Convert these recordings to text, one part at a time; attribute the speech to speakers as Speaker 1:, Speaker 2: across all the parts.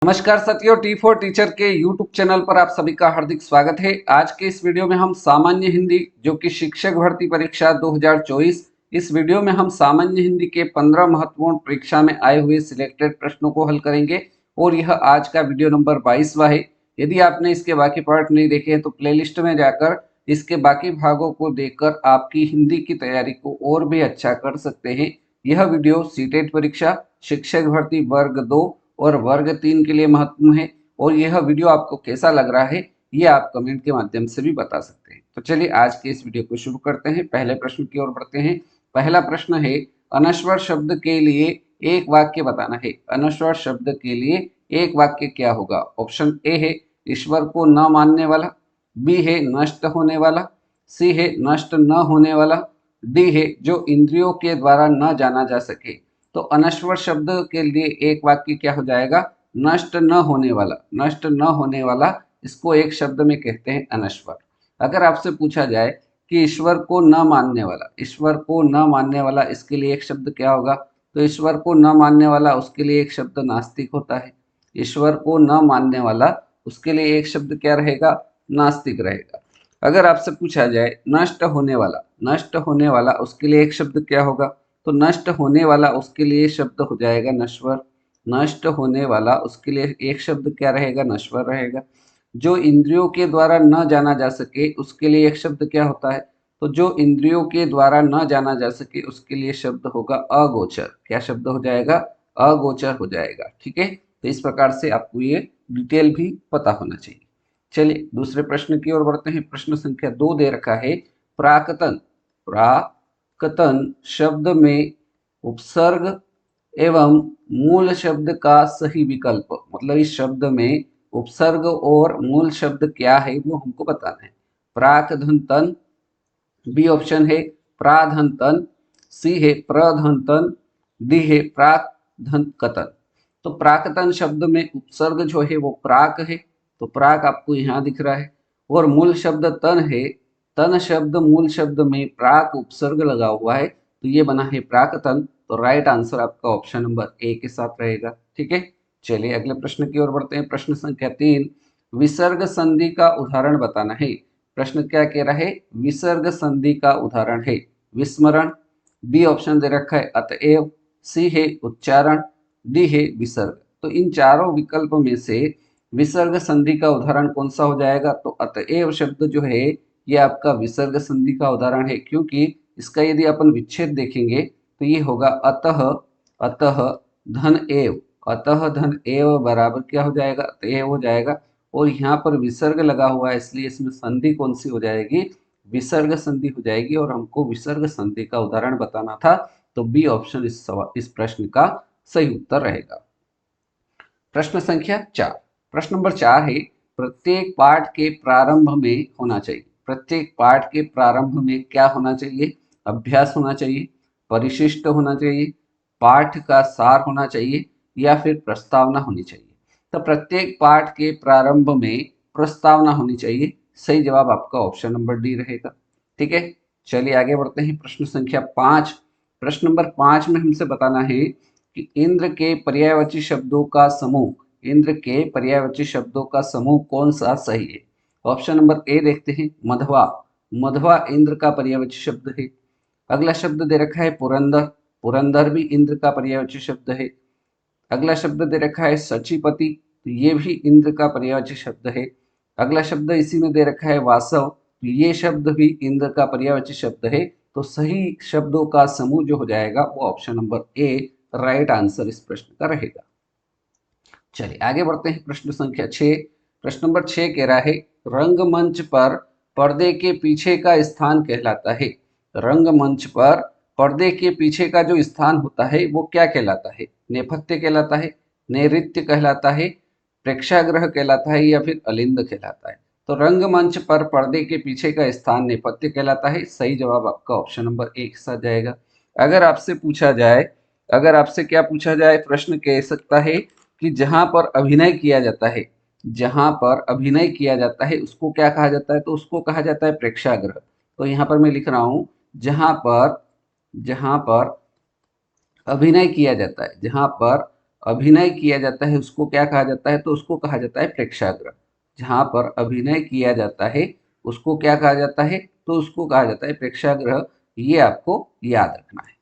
Speaker 1: नमस्कार साथियों, T4 teacher के यूट्यूब चैनल पर आप सभी का हार्दिक स्वागत है। आज के इस वीडियो में हम सामान्य हिंदी जो कि शिक्षक भर्ती परीक्षा 2024, इस वीडियो में हम सामान्य हिंदी के 15 महत्वपूर्ण परीक्षा में आए हुए सिलेक्टेड प्रश्नों को हल करेंगे और यह आज का वीडियो नंबर 22वां है। यदि आपने इसके बाकी पार्ट नहीं देखे हैं तो प्लेलिस्ट में जाकर इसके बाकी भागों को देखकर आपकी हिंदी की तैयारी को और भी अच्छा कर सकते हैं। यह वीडियो सीटेट परीक्षा, शिक्षक भर्ती वर्ग 2 और वर्ग 3 के लिए महत्वपूर्ण है और यह वीडियो आपको कैसा लग रहा है ये आप कमेंट के माध्यम से भी बता सकते हैं। तो चलिए आज के इस वीडियो को शुरू करते हैं। पहले प्रश्न की ओर बढ़ते हैं। पहला प्रश्न है, अनश्वर शब्द के लिए एक वाक्य बताना है। अनश्वर शब्द के लिए एक वाक्य क्या होगा? ऑप्शन ए है ईश्वर को न मानने वाला, बी है नष्ट होने वाला, सी है नष्ट न होने वाला, डी है जो इंद्रियों के द्वारा न जाना जा सके। तो अनश्वर शब्द के लिए एक वाक्य क्या हो जाएगा? नष्ट न होने वाला। नष्ट न होने वाला इसको एक शब्द में कहते हैं अनश्वर। अगर आपसे पूछा जाए कि ईश्वर को न मानने वाला, ईश्वर को न मानने वाला इसके लिए एक शब्द क्या होगा? तो ईश्वर को न मानने वाला उसके लिए एक शब्द नास्तिक होता है। ईश्वर को न मानने वाला उसके लिए एक शब्द क्या रहेगा? नास्तिक रहेगा। अगर आपसे पूछा जाए नष्ट होने वाला, नष्ट होने वाला उसके लिए एक शब्द क्या होगा? तो नष्ट होने वाला उसके लिए शब्द हो जाएगा नश्वर। नष्ट होने वाला उसके लिए एक शब्द क्या रहेगा? नश्वर रहेगा। जो इंद्रियों के द्वारा न जाना जा सके उसके लिए एक शब्द क्या होता है? तो जो इंद्रियों के द्वारा न जाना जा सके उसके लिए शब्द होगा अगोचर। क्या शब्द हो जाएगा? अगोचर हो जाएगा। ठीक है, तो इस प्रकार से आपको ये डिटेल भी पता होना चाहिए। चलिए दूसरे प्रश्न की ओर बढ़ते हैं। प्रश्न संख्या 2 दे रखा है, प्राक्तन। प्राक्तन शब्द में उपसर्ग एवं मूल शब्द का सही विकल्प, मतलब इस शब्द में उपसर्ग और मूल शब्द क्या है वो हमको बताना है। प्राकधन तन, बी ऑप्शन है प्राधन तन, सी है प्रधन तन, डी है प्राकधन कतन। तो प्राकतन शब्द में उपसर्ग जो है वो प्राक है, तो प्राक आपको यहाँ दिख रहा है, और मूल शब्द तन है। तन शब्द मूल शब्द में प्राक उपसर्ग लगा हुआ है, तो ये बना है प्राकतन। तो राइट आंसर आपका ऑप्शन नंबर ए के साथ रहेगा। ठीक है, चलिए अगले प्रश्न की ओर बढ़ते हैं। प्रश्न संख्या 3, विसर्ग संधि का उदाहरण बताना है। प्रश्न क्या कह रहा है? विसर्ग संधि का उदाहरण है विस्मरण, बी ऑप्शन दे रखा है अतएव, सी है उच्चारण, डी है विसर्ग। तो इन चारों विकल्प में से विसर्ग संधि का उदाहरण कौन सा हो जाएगा? तो अतएव शब्द जो है ये आपका विसर्ग संधि का उदाहरण है, क्योंकि इसका यदि अपन विच्छेद देखेंगे तो ये होगा अतः, अतः धन एव, अतः धन एव बराबर क्या हो जाएगा? अतएव हो जाएगा। और यहाँ पर विसर्ग लगा हुआ है इसलिए इसमें संधि कौन सी हो जाएगी? विसर्ग संधि हो जाएगी, और हमको विसर्ग संधि का उदाहरण बताना था, तो बी ऑप्शन इस प्रश्न का सही उत्तर रहेगा। प्रश्न संख्या 4, प्रश्न नंबर 4 है, प्रत्येक पाठ के प्रारंभ में होना चाहिए। प्रत्येक पाठ के प्रारंभ में क्या होना चाहिए? अभ्यास होना चाहिए, परिशिष्ट होना चाहिए, पाठ का सार होना चाहिए, या फिर प्रस्तावना होनी चाहिए। तो प्रत्येक पाठ के प्रारंभ में प्रस्तावना होनी चाहिए। सही जवाब आपका ऑप्शन नंबर डी रहेगा। ठीक है, चलिए आगे बढ़ते हैं। प्रश्न संख्या 5, प्रश्न नंबर 5 में हमसे बताना है कि इंद्र के पर्यायवाची शब्दों का समूह, इंद्र के पर्यायवाची शब्दों का समूह कौन सा सही है? ऑप्शन नंबर ए देखते हैं, मधवा। मधवा इंद्र का पर्यायवाची शब्द है। अगला शब्द दे रखा है पुरंदर, पुरंदर भी इंद्र का पर्यायवाची शब्द है। अगला शब्द दे रखा है सचिपति, तो ये भी इंद्र का पर्यायवाची शब्द है। अगला शब्द इसी में दे रखा है वासव, तो ये शब्द भी इंद्र का पर्यायवाची शब्द है। तो सही शब्दों का समूह जो हो जाएगा वो option number A right answer इस प्रश्न का रहेगा। चलिए आगे बढ़ते हैं। प्रश्न संख्या 6, प्रश्न नंबर 6 कह रहा है, रंगमंच पर पर्दे के पीछे का स्थान कहलाता है। रंगमंच पर पर्दे के पीछे का जो स्थान होता है वो क्या कहलाता है? नेपथ्य कहलाता है, नैऋत्य कहलाता है, प्रेक्षागृह कहलाता है, या फिर अलिंद कहलाता है? तो रंगमंच पर पर्दे के पीछे का स्थान नेपथ्य कहलाता है। सही जवाब आपका ऑप्शन नंबर एक साथ जाएगा। अगर आपसे पूछा जाए, अगर आपसे क्या पूछा जाए, प्रश्न कह सकता है कि जहां पर अभिनय किया जाता है, जहां पर अभिनय किया जाता है उसको क्या कहा जाता है? तो उसको कहा जाता है प्रेक्षागृह। तो यहाँ पर मैं लिख रहा हूं, जहां पर अभिनय किया जाता है, जहां पर अभिनय किया जाता है उसको क्या कहा जाता है, तो उसको कहा जाता है प्रेक्षागृह। जहाँ पर अभिनय किया जाता है उसको क्या कहा जाता है, तो उसको कहा जाता है प्रेक्षागृह। ये आपको याद रखना है।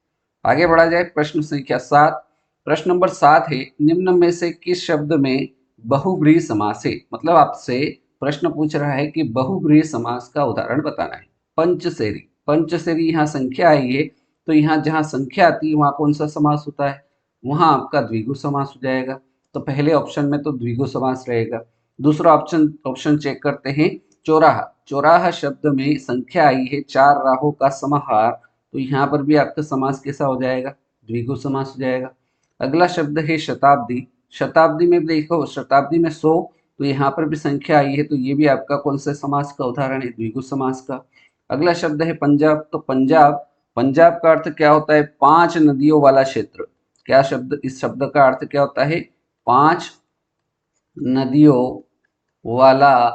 Speaker 1: आगे बढ़ा जाए, प्रश्न संख्या 7। प्रश्न नंबर 7 है, निम्न में से किस शब्द में बहुब्रीहि समास है। मतलब आपसे प्रश्न पूछ रहा है कि बहुब्रीहि समास का उदाहरण बताना है। पंचसेरी, पंचसेरी यहाँ संख्या आई है, तो यहाँ जहाँ संख्या आती है वहाँ कौन सा समास होता है, वहाँ आपका द्विगु समास हो जाएगा। तो पहले ऑप्शन में तो द्विगु समास रहेगा। दूसरा ऑप्शन ऑप्शन चेक करते हैं, चौराहा। चौराहा शब्द में संख्या आई है 4 राहों का समाहार, तो यहाँ पर भी आपका समास कैसा हो जाएगा, द्विगु समास हो जाएगा। अगला शब्द है शताब्दी। शताब्दी में देखो, शताब्दी में 100, तो यहाँ पर भी संख्या आई है, तो ये भी आपका कौन से समास का उदाहरण है, द्विगु समास का। अगला शब्द है पंजाब। तो पंजाब, पंजाब का अर्थ क्या होता है, 5 नदियों वाला क्षेत्र। क्या शब्द, इस शब्द का अर्थ क्या होता है, 5 नदियों वाला,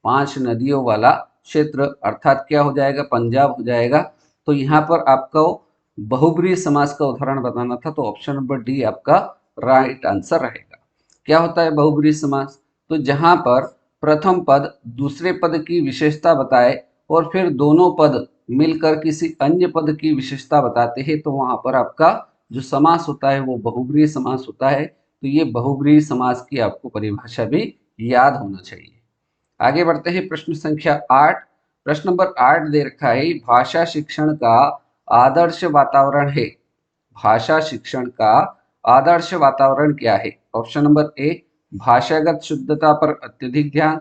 Speaker 1: 5 नदियों वाला क्षेत्र, अर्थात क्या हो जाएगा, पंजाब हो जाएगा। तो यहाँ पर आपको बहुब्रीहि समास का उदाहरण बताना था, तो ऑप्शन नंबर डी आपका राइट आंसर रहेगा। क्या होता है बहुब्रीहि समास, तो जहाँ पर प्रथम पद दूसरे पद की विशेषता बताए और फिर दोनों पद मिलकर किसी अन्य पद की विशेषता बताते हैं, तो वहाँ पर आपका जो समास होता है वो बहुब्रीहि समास होता है। तो ये बहुब्रीहि समास की आपको परिभाषा भी याद होना चाहिए। आगे बढ़ते हैं, प्रश्न संख्या 8। प्रश्न नंबर 8 दे रखा है, भाषा शिक्षण का आदर्श वातावरण है। भाषा शिक्षण का आदर्श वातावरण क्या है। ऑप्शन नंबर ए, भाषागत शुद्धता पर अत्यधिक ध्यान।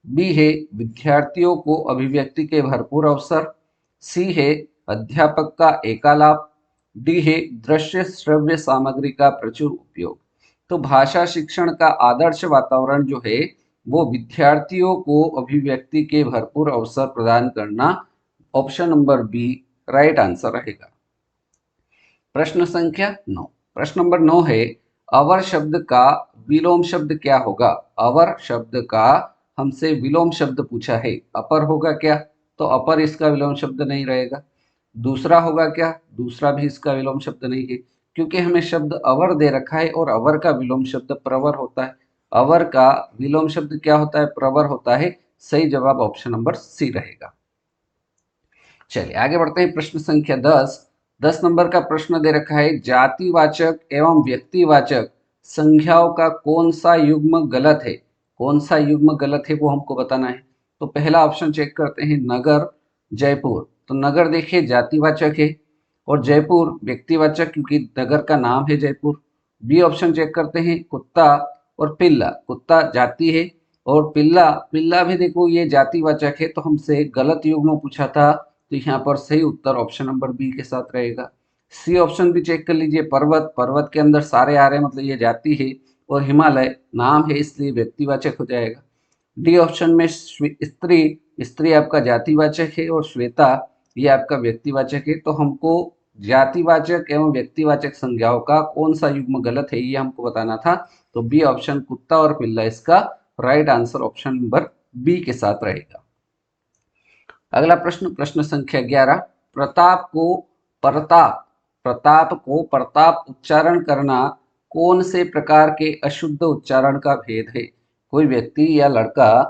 Speaker 1: बी है, विद्यार्थियों को अभिव्यक्ति के भरपूर अवसर। सी है, अध्यापक का एकालाप। डी है, दृश्य श्रव्य सामग्री का प्रचुर उपयोग। तो भाषा शिक्षण का आदर्श वातावरण जो है वो विद्यार्थियों को अभिव्यक्ति के भरपूर अवसर प्रदान करना, option number B right answer रहेगा। प्रश्न संख्या 9। प्रश्न नंबर 9 है, अवर शब्द का विलोम शब्द क्या होगा। अवर शब्द का हमसे विलोम शब्द पूछा है, अपर होगा क्या, तो अपर इसका विलोम शब्द नहीं रहेगा। दूसरा होगा क्या, दूसरा भी इसका विलोम शब्द नहीं है, क्योंकि हमें शब्द अवर दे रखा है और अवर का विलोम शब्द प्रवर होता है। अवर का विलोम शब्द क्या होता है, प्रवर होता है। सही जवाब ऑप्शन नंबर सी रहेगा। चलिए आगे बढ़ते हैं, प्रश्न संख्या 10। 10 नंबर का प्रश्न दे रखा है, जातिवाचक एवं व्यक्तिवाचक संज्ञाओं का कौन सा युग्म गलत है। कौन सा युग्म गलत है वो हमको बताना है। तो पहला ऑप्शन चेक करते हैं, नगर, जयपुर। तो नगर देखिए जातिवाचक है और जयपुर व्यक्तिवाचक, क्योंकि नगर का नाम है जयपुर। बी ऑप्शन चेक करते हैं, कुत्ता और पिल्ला। कुत्ता जाति है और पिल्ला, पिल्ला भी देखो ये जातिवाचक है, तो हमसे गलत युग्म पूछा था, तो यहाँ पर सही उत्तर ऑप्शन नंबर बी के साथ रहेगा। सी ऑप्शन भी चेक कर लीजिए, पर्वत, पर्वत के अंदर सारे आ रहे हैं, मतलब ये जाति है, और हिमालय नाम है इसलिए व्यक्तिवाचक हो जाएगा। डी ऑप्शन में स्त्री, स्त्री आपका जातिवाचक है और श्वेता ये आपका व्यक्तिवाचक है। तो हमको जातिवाचक एवं व्यक्तिवाचक संज्ञाओं का कौन सा युग्म गलत है ये हमको बताना था, तो बी ऑप्शन कुत्ता और पिल्ला इसका right answer option number B के साथ रहेगा। अगला प्रश्न, प्रश्न संख्या 11। प्रताप को प्रताप, प्रताप को प्रताप उच्चारण करना कौन से प्रकार के अशुद्ध उच्चारण का भेद है। कोई व्यक्ति या लड़का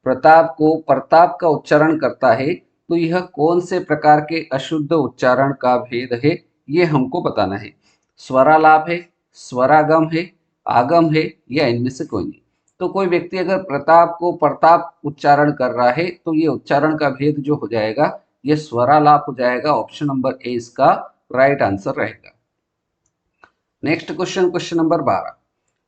Speaker 1: प्रताप को प्रताप का उच्चारण करता है, तो यह कौन से प्रकार के अशुद्ध उच्चारण का भेद है ये हमको बताना है। स्वरालाप है, स्वरागम है, आगम है, या इनमें से कोई नहीं। तो कोई व्यक्ति अगर प्रताप को प्रताप उच्चारण कर रहा है, तो ये उच्चारण का भेद जो हो जाएगा ये स्वरालाप हो जाएगा। ऑप्शन नंबर ए इसका राइट आंसर रहेगा। Next question, question number 12।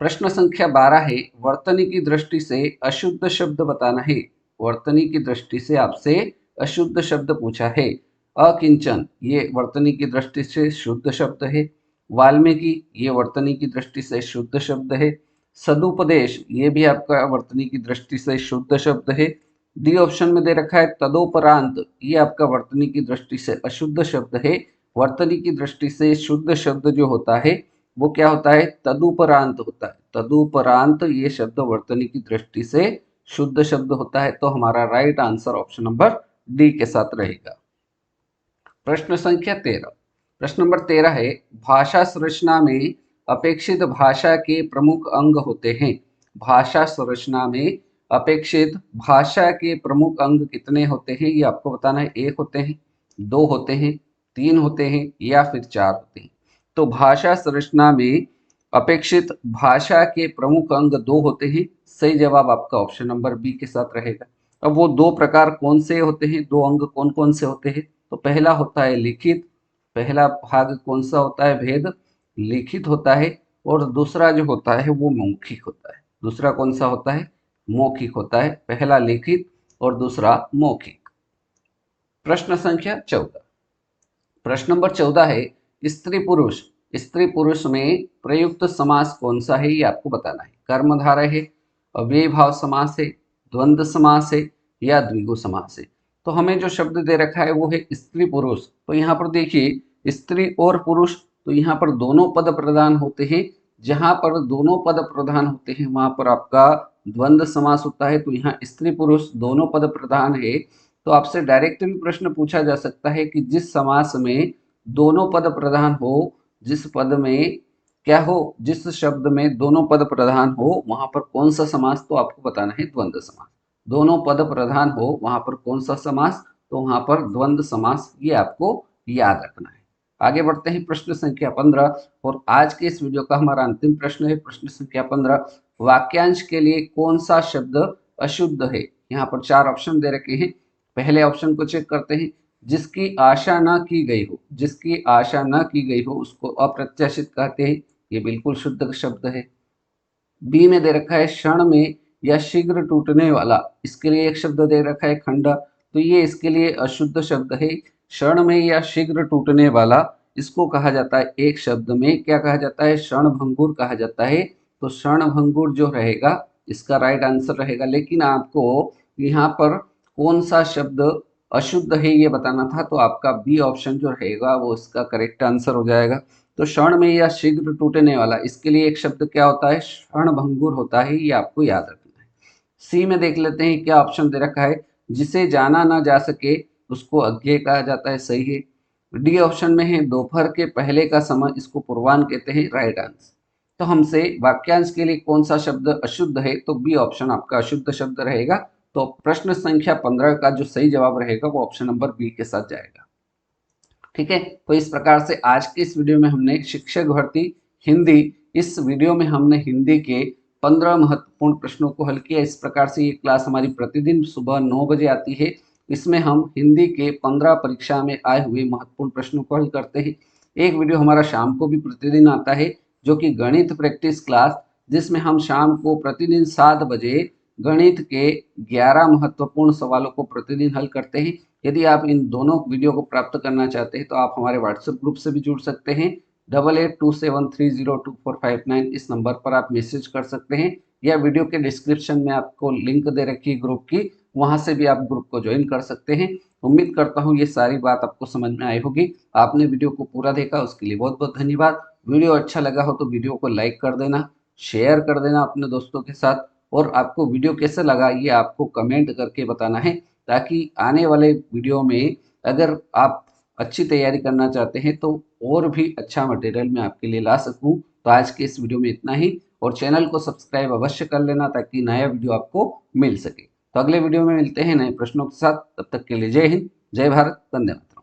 Speaker 1: प्रश्न संख्या 12 है, वर्तनी की दृष्टि से अशुद्ध शब्द बताना है। वर्तनी की दृष्टि से आपसे अशुद्ध शब्द पूछा है। अकिंचन ये वर्तनी की दृष्टि से शुद्ध शब्द है। वाल्मीकि ये वर्तनी की दृष्टि से शुद्ध शब्द है। सदुपदेश ये भी आपका वर्तनी की दृष्टि से शुद्ध शब्द है। डी ऑप्शन में दे रखा है तदोपरांत, ये आपका वर्तनी की दृष्टि से अशुद्ध शब्द है। वर्तनी की दृष्टि से शुद्ध शब्द जो होता है वो क्या होता है, तदुपरांत होता है। तदुपरांत ये शब्द वर्तनी की दृष्टि से शुद्ध शब्द होता है। तो हमारा right answer option number D के साथ रहेगा। प्रश्न संख्या 13। प्रश्न नंबर 13 है, भाषा संरचना में अपेक्षित भाषा के प्रमुख अंग होते हैं? भाषा संरचना में अपेक्षित भाषा के प्रमुख अंग कितने होते हैं ये आपको बताना है। 1 होते हैं, 2 होते हैं, 3 होते हैं या फिर 4 होते हैं। तो भाषा संरचना में अपेक्षित भाषा के प्रमुख अंग 2 होते हैं। सही जवाब आपका ऑप्शन नंबर बी के साथ रहेगा। अब वो 2 प्रकार कौन से होते हैं, 2 अंग कौन कौन से होते हैं? तो पहला होता है लिखित, पहला भाग कौन सा होता है? भेद लिखित होता है। और दूसरा जो होता है वो मौखिक होता है। दूसरा कौन सा होता है? मौखिक होता है। पहला लिखित और दूसरा मौखिक। प्रश्न संख्या 14। प्रश्न नंबर 14 है स्त्री पुरुष। स्त्री पुरुष में प्रयुक्त समास कौन सा है ये आपको बताना है। कर्मधारय है, अव्ययीभाव समास है, द्वंद्व समास है या द्विगु समास है। तो हमें जो शब्द दे रखा है वो है स्त्री पुरुष। तो यहाँ पर देखिए स्त्री और पुरुष, तो यहाँ पर दोनों पद प्रधान होते हैं। जहां पर दोनों पद प्रधान होते हैं वहां पर आपका द्वंद्व समास होता है। तो यहाँ स्त्री पुरुष दोनों पद प्रधान है। तो आपसे डायरेक्ट भी प्रश्न पूछा जा सकता है कि जिस समास में दोनों पद प्रधान हो, जिस पद में क्या हो, जिस शब्द में दोनों पद प्रधान हो वहां पर कौन सा समास? तो आपको बताना है द्वंद्व समास। दोनों पद प्रधान हो वहां पर कौन सा समास? तो वहां पर द्वंद्व समास। ये आपको याद रखना है। आगे बढ़ते हैं प्रश्न संख्या 15 और आज के इस वीडियो का हमारा अंतिम प्रश्न है प्रश्न संख्या 15। वाक्यांश के लिए कौन सा शब्द अशुद्ध है? यहाँ पर 4 ऑप्शन दे रखे हैं। पहले ऑप्शन को चेक करते हैं। जिसकी आशा न की गई हो, जिसकी आशा न की गई हो उसको अप्रत्याशित कहते हैं। ये बिल्कुल शुद्ध शब्द है। बी में दे रखा है क्षण में या शीघ्र टूटने वाला, इसके लिए एक शब्द दे रखा है खंड। तो ये इसके लिए अशुद्ध शब्द है। क्षण में या शीघ्र टूटने वाला इसको कहा जाता है एक शब्द में क्या कहा जाता है? क्षण भंगुर कहा जाता है। तो क्षण भंगुर जो रहेगा इसका राइट आंसर रहेगा। लेकिन आपको यहाँ पर कौन सा शब्द अशुद्ध है ये बताना था, तो आपका बी ऑप्शन जो रहेगा वो इसका करेक्ट आंसर हो जाएगा। तो क्षण में या शीघ्र टूटने वाला, इसके लिए एक शब्द क्या होता है? क्षण भंगुर होता है। ये आपको याद रखना है। सी में देख लेते हैं क्या ऑप्शन दे रखा है। जिसे जाना ना जा सके उसको अज्ञेय कहा जाता है। सही है। डी ऑप्शन में है दोपहर के पहले का समय, इसको पूर्वाह्न कहते हैं। Right answer. तो हमसे वाक्यांश के लिए कौन सा शब्द अशुद्ध है? तो बी ऑप्शन आपका अशुद्ध शब्द रहेगा। तो प्रश्न संख्या 15 का जो सही जवाब रहेगा वो ऑप्शन नंबर बी के साथ जाएगा। ठीक है। तो इस प्रकार से आज के इस वीडियो में हमने शिक्षक भर्ती हिंदी, इस वीडियो में हमने हिंदी के 15 महत्वपूर्ण प्रश्नों को हल किया। इस प्रकार से ये क्लास हमारी प्रतिदिन सुबह 9 बजे आती है। इसमें हम हिंदी के 15 परीक्षा में आए हुए महत्वपूर्ण प्रश्नों को हल करते हैं। एक वीडियो हमारा शाम को भी प्रतिदिन आता है जो कि गणित प्रैक्टिस क्लास, जिसमें हम शाम को प्रतिदिन 7 बजे गणित के 11 महत्वपूर्ण सवालों को प्रतिदिन हल करते हैं। यदि आप इन दोनों वीडियो को प्राप्त करना चाहते हैं तो आप हमारे व्हाट्सएप ग्रुप से भी जुड़ सकते हैं। 8827302459 इस नंबर पर आप मैसेज कर सकते हैं या वीडियो के डिस्क्रिप्शन में आपको लिंक दे रखी है ग्रुप की, वहां से भी आप ग्रुप को ज्वाइन कर सकते हैं। उम्मीद करता हूँ ये सारी बात आपको समझ में आई होगी। आपने वीडियो को पूरा देखा उसके लिए बहुत बहुत धन्यवाद। वीडियो अच्छा लगा हो तो वीडियो को लाइक कर देना, शेयर कर देना अपने दोस्तों के साथ। और आपको वीडियो कैसे लगा ये आपको कमेंट करके बताना है, ताकि आने वाले वीडियो में अगर आप अच्छी तैयारी करना चाहते हैं तो और भी अच्छा मटेरियल मैं आपके लिए ला सकूं। तो आज के इस वीडियो में इतना ही और चैनल को सब्सक्राइब अवश्य कर लेना ताकि नया वीडियो आपको मिल सके। तो अगले वीडियो में मिलते हैं नए प्रश्नों के साथ। तब तक के लिए जय हिंद, जय भारत, धन्यवाद।